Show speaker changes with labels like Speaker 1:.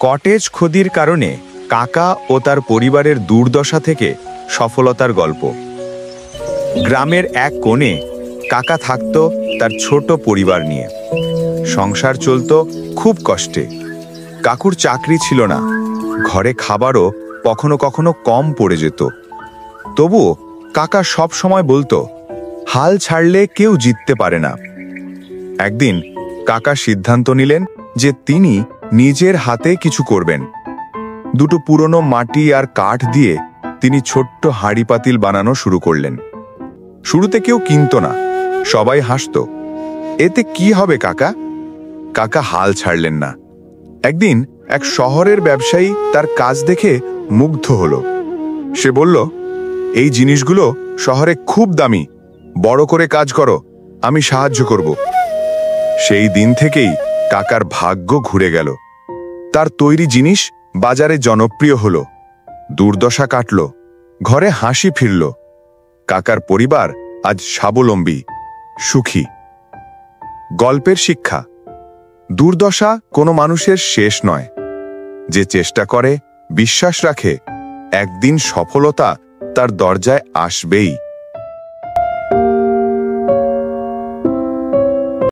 Speaker 1: Cottage খদির কারণে কাকা ও তার পরিবারের দুর্দশা থেকে সফলতার গল্প। গ্রামের এক কোণে কাকা থাকত তার ছোট পরিবার নিয়ে। সংসার চলত খুব কষ্টে। কাকুর চাকরি ছিল না, ঘরে খাবারও কখনো কখনো কম পড়ে যেত। তবুও কাকা সব সময় বলতো, হাল ছাড়লে কেউ জিততে পারে না। একদিন কাকা সিদ্ধান্ত নিলেন যে তিনি নিজের হাতে কিছু করবেন। দুটো পুরনো মাটি আর কাঠ দিয়ে তিনি ছোট্ট হাঁড়ি পাতিল বানানো শুরু করলেন। শুরুতে কেউ কিনত না, সবাই হাসত। এতে কি হবে কাকা? কাকা হাল ছাড়লেন না। একদিন এক শহরের ব্যবসায়ী তার কাজ দেখে মুগ্ধ হল। সে বলল, এই জিনিসগুলো শহরে খুব দামি, বড় করে কাজ করো, আমি সাহায্য করব। সেই দিন থেকেই কাকার ভাগ্য ঘুরে গেল। তার তৈরি জিনিস বাজারে জনপ্রিয় হল, দুর্দশা কাটল, ঘরে হাসি ফিরল। কাকার পরিবার আজ স্বাবলম্বী, সুখী। গল্পের শিক্ষা: দুর্দশা কোনো মানুষের শেষ নয়। যে চেষ্টা করে, বিশ্বাস রাখে, একদিন সফলতা তার দরজায় আসবেই।